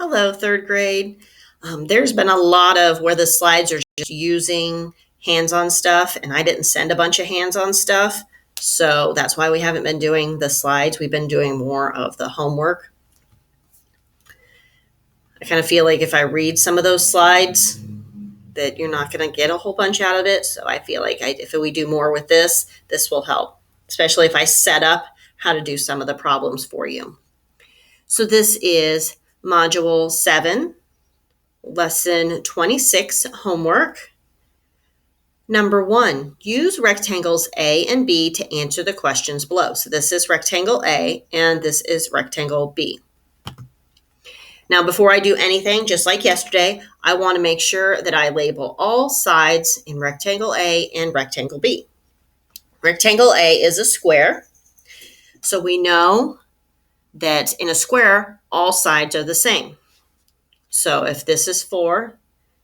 Hello, third grade. There's been a lot of where the slides are just using hands-on stuff, and I didn't send a bunch of hands-on stuff. So that's why we haven't been doing the slides. We've been doing more of the homework. I kind of feel like if I read some of those slides, that you're not going to get a whole bunch out of it. So I feel like if we do more with this, this will help, especially if I set up how to do some of the problems for you. So this is Module 7. Lesson 26, homework. Number 1, use rectangles A and B to answer the questions below. So this is rectangle A and this is rectangle B. Now, before I do anything, just like yesterday, I want to make sure that I label all sides in rectangle A and rectangle B. Rectangle A is a square. So we know that in a square, all sides are the same. So if this is 4,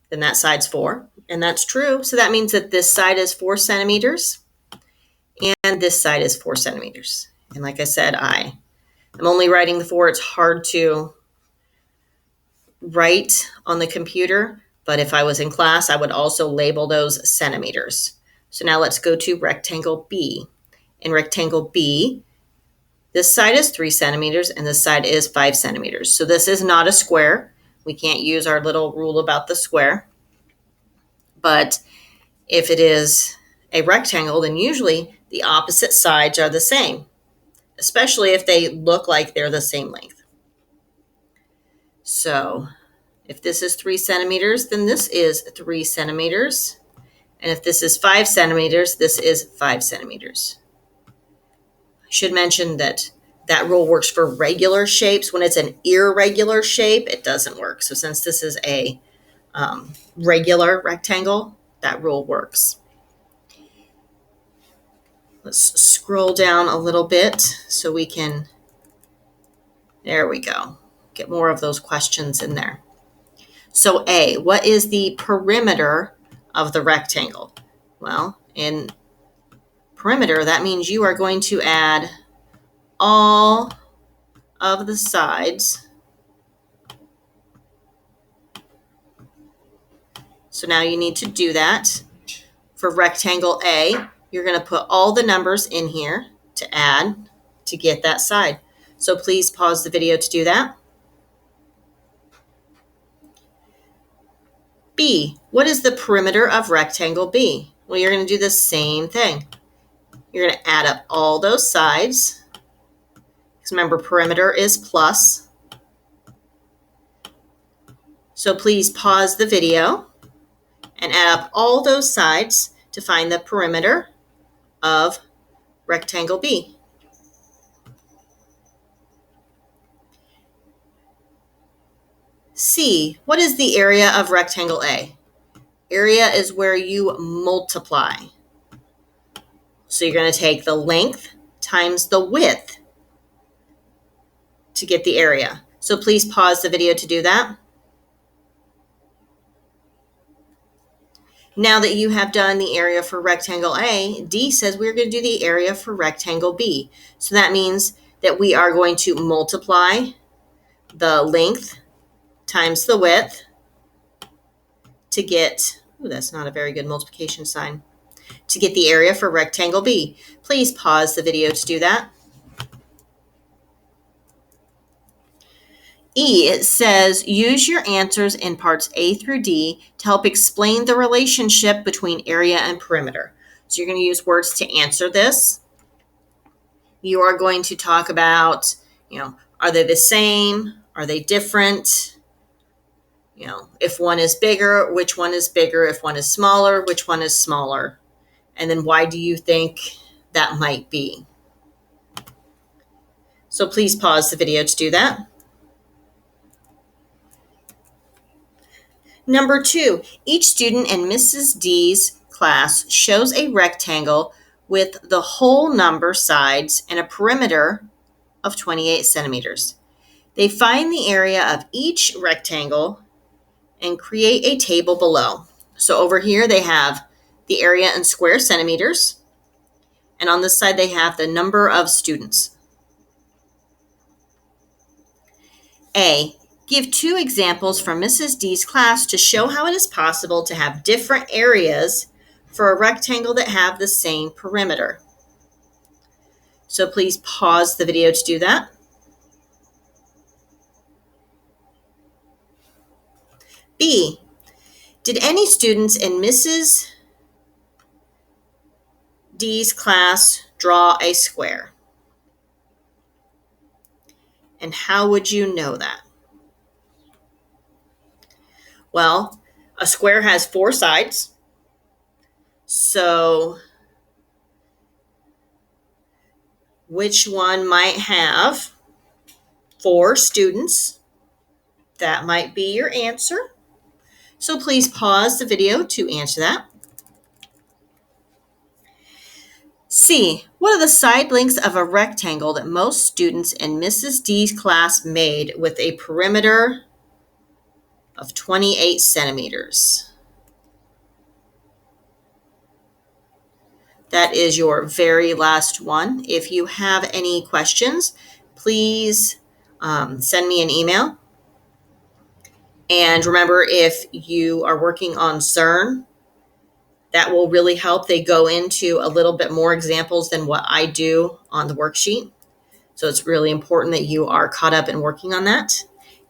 then that side's 4, and that's true. So that means that this side is 4 centimeters, and this side is 4 centimeters. And like I said, I'm only writing the 4. It's hard to write on the computer, but if I was in class, I would also label those centimeters. So now let's go to rectangle B. In rectangle B, this side is 3 centimeters, and this side is 5 centimeters. So this is not a square. We can't use our little rule about the square. But if it is a rectangle, then usually the opposite sides are the same, especially if they look like they're the same length. So if this is 3 centimeters, then this is 3 centimeters. And if this is 5 centimeters, this is 5 centimeters. I should mention that that rule works for regular shapes. When it's an irregular shape, it doesn't work. So since this is a regular rectangle, that rule works. Let's scroll down a little bit so we can, there we go, get more of those questions in there. So A, what is the perimeter of the rectangle? Well, in perimeter, that means you are going to add all of the sides. So now you need to do that. For rectangle A, you're going to put all the numbers in here to add to get that side. So please pause the video to do that. B, what is the perimeter of rectangle B? Well, you're going to do the same thing. You're going to add up all those sides. Because remember, perimeter is plus. So please pause the video and add up all those sides to find the perimeter of rectangle B. C, what is the area of rectangle A? Area is where you multiply. So you're going to take the length times the width to get the area. So please pause the video to do that. Now that you have done the area for rectangle A, D says we're going to do the area for rectangle B. So that means that we are going to multiply the length times the width to get, that's not a very good multiplication sign, to get the area for rectangle B. Please pause the video to do that. E, it says, use your answers in parts A through D to help explain the relationship between area and perimeter. So you're going to use words to answer this. You are going to talk about, are they the same? Are they different? If one is bigger, which one is bigger? If one is smaller, which one is smaller? And then why do you think that might be? So please pause the video to do that. Number 2, each student in Mrs. D's class shows a rectangle with the whole number sides and a perimeter of 28 centimeters. They find the area of each rectangle and create a table below. So over here they have the area in square centimeters, and on this side they have the number of students. A, Give 2 examples from Mrs. D's class to show how it is possible to have different areas for a rectangle that have the same perimeter. So please pause the video to do that. B, did any students in Mrs. D's class draw a square? And how would you know that? Well, a square has 4 sides. So which one might have 4 students? That might be your answer. So please pause the video to answer that. C, what are the side lengths of a rectangle that most students in Mrs. D's class made with a perimeter of 28 centimeters? That is your very last one. If you have any questions, please send me an email. And remember, if you are working on CERN, that will really help. They go into a little bit more examples than what I do on the worksheet. So it's really important that you are caught up and working on that.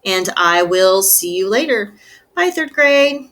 And I will see you later. Bye, 3rd grade.